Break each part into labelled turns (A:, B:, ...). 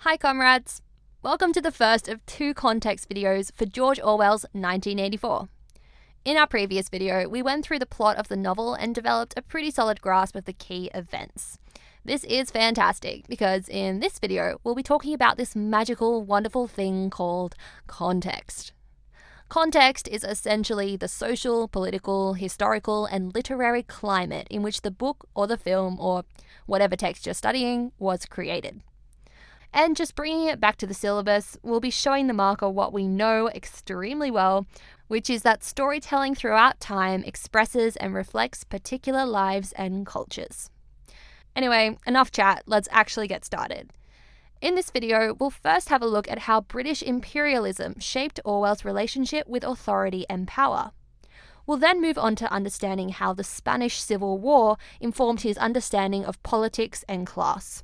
A: Hi comrades! Welcome to the first of two context videos for George Orwell's 1984. In our previous video, we went through the plot of the novel and developed a pretty solid grasp of the key events. This is fantastic because in this video, we'll be talking about this magical, wonderful thing called context. Context is essentially the social, political, historical, and literary climate in which the book or the film or whatever text you're studying was created. And just bringing it back to the syllabus, we'll be showing the marker what we know extremely well, which is that storytelling throughout time expresses and reflects particular lives and cultures. Anyway, enough chat, let's actually get started. In this video, we'll first have a look at how British imperialism shaped Orwell's relationship with authority and power. We'll then move on to understanding how the Spanish Civil War informed his understanding of politics and class.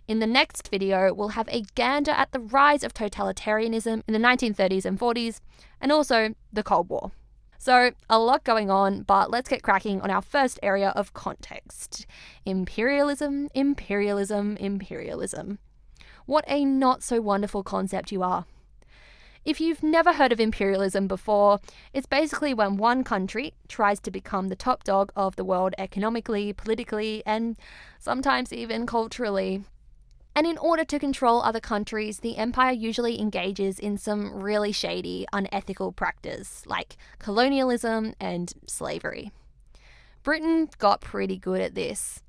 A: In the next video, we'll have a gander at the rise of totalitarianism in the 1930s and 40s, and also the Cold War. So, a lot going on, but let's get cracking on our first area of context. Imperialism, imperialism, imperialism. What a not so wonderful concept you are. If you've never heard of imperialism before, it's basically when one country tries to become the top dog of the world economically, politically, and sometimes even culturally. And in order to control other countries, the empire usually engages in some really shady, unethical practice, like colonialism and slavery. Britain got pretty good at this.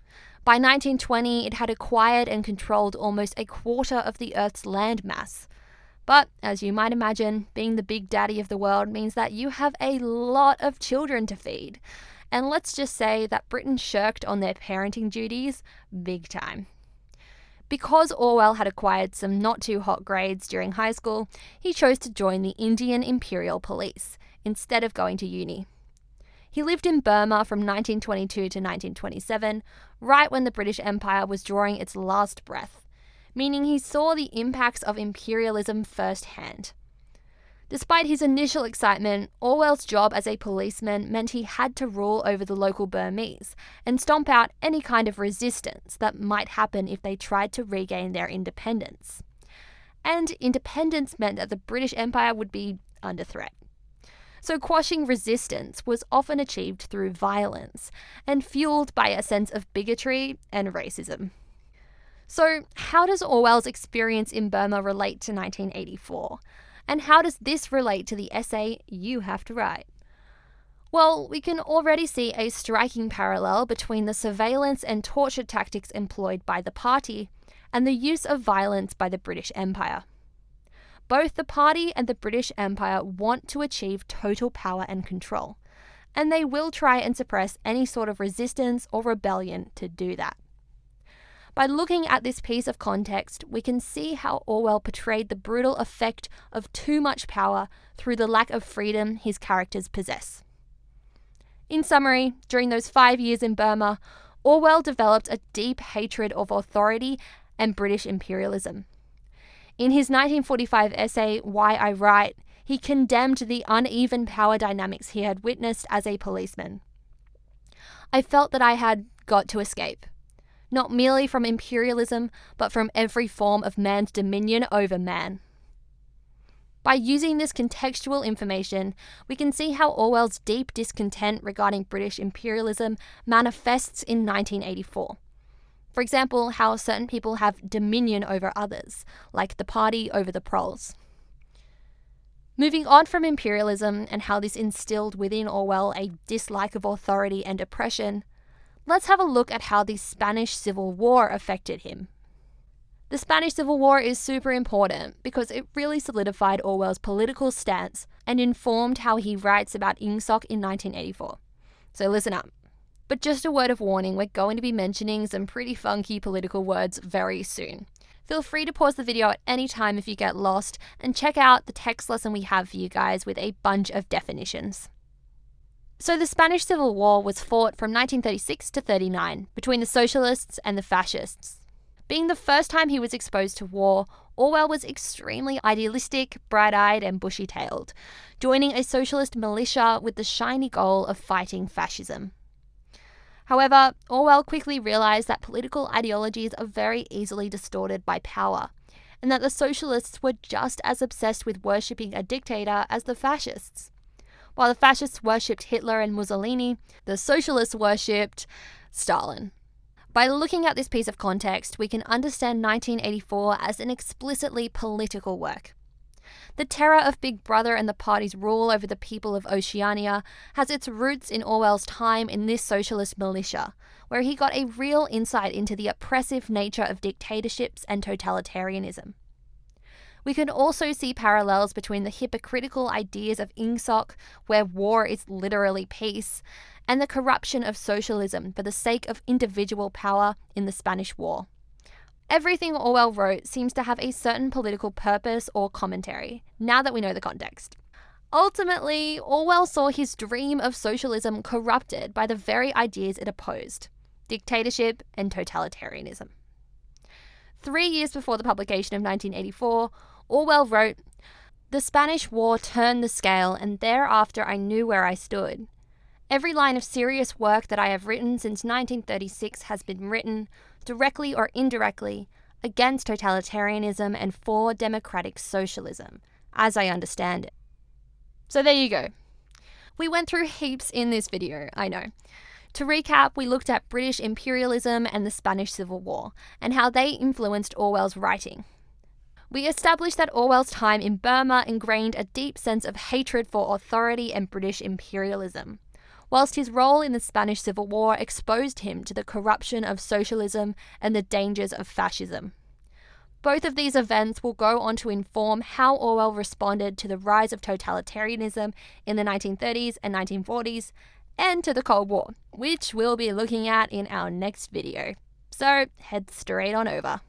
A: By 1920, it had acquired and controlled almost a quarter of the Earth's landmass. But, as you might imagine, being the big daddy of the world means that you have a lot of children to feed. And let's just say that Britain shirked on their parenting duties big time. Because Orwell had acquired some not-too-hot grades during high school, he chose to join the Indian Imperial Police, instead of going to uni. He lived in Burma from 1922 to 1927, right when the British Empire was drawing its last breath, meaning he saw the impacts of imperialism firsthand. Despite his initial excitement, Orwell's job as a policeman meant he had to rule over the local Burmese and stomp out any kind of resistance that might happen if they tried to regain their independence. And independence meant that the British Empire would be under threat. So quashing resistance was often achieved through violence and fueled by a sense of bigotry and racism. So how does Orwell's experience in Burma relate to 1984? And how does this relate to the essay you have to write? Well, we can already see a striking parallel between the surveillance and torture tactics employed by the party and the use of violence by the British Empire. Both the party and the British Empire want to achieve total power and control, and they will try and suppress any sort of resistance or rebellion to do that. By looking at this piece of context, we can see how Orwell portrayed the brutal effect of too much power through the lack of freedom his characters possess. In summary, during those 5 years in Burma, Orwell developed a deep hatred of authority and British imperialism. In his 1945 essay, Why I Write, he condemned the uneven power dynamics he had witnessed as a policeman. I felt that I had got to escape. Not merely from imperialism, but from every form of man's dominion over man. By using this contextual information, we can see how Orwell's deep discontent regarding British imperialism manifests in 1984. For example, how certain people have dominion over others, like the party over the proles. Moving on from imperialism and how this instilled within Orwell a dislike of authority and oppression, let's have a look at how the Spanish Civil War affected him. The Spanish Civil War is super important because it really solidified Orwell's political stance and informed how he writes about Ingsoc in 1984. So listen up. But just a word of warning, we're going to be mentioning some pretty funky political words very soon. Feel free to pause the video at any time if you get lost and check out the text lesson we have for you guys with a bunch of definitions. So the Spanish Civil War was fought from 1936 to 39 between the socialists and the fascists. Being the first time he was exposed to war, Orwell was extremely idealistic, bright-eyed and bushy-tailed, joining a socialist militia with the shiny goal of fighting fascism. However, Orwell quickly realised that political ideologies are very easily distorted by power, and that the socialists were just as obsessed with worshipping a dictator as the fascists. While the fascists worshipped Hitler and Mussolini, the socialists worshipped Stalin. By looking at this piece of context, we can understand 1984 as an explicitly political work. The terror of Big Brother and the party's rule over the people of Oceania has its roots in Orwell's time in this socialist militia, where he got a real insight into the oppressive nature of dictatorships and totalitarianism. We can also see parallels between the hypocritical ideas of Ingsoc, where war is literally peace, and the corruption of socialism for the sake of individual power in the Spanish War. Everything Orwell wrote seems to have a certain political purpose or commentary, now that we know the context. Ultimately, Orwell saw his dream of socialism corrupted by the very ideas it opposed: dictatorship and totalitarianism. 3 years before the publication of 1984, Orwell wrote, "The Spanish War turned the scale, and thereafter I knew where I stood. Every line of serious work that I have written since 1936 has been written, directly or indirectly, against totalitarianism and for democratic socialism, as I understand it." So there you go. We went through heaps in this video, I know. To recap, we looked at British imperialism and the Spanish Civil War, and how they influenced Orwell's writing. We established that Orwell's time in Burma ingrained a deep sense of hatred for authority and British imperialism, whilst his role in the Spanish Civil War exposed him to the corruption of socialism and the dangers of fascism. Both of these events will go on to inform how Orwell responded to the rise of totalitarianism in the 1930s and 1940s, and to the Cold War, which we'll be looking at in our next video. So head straight on over.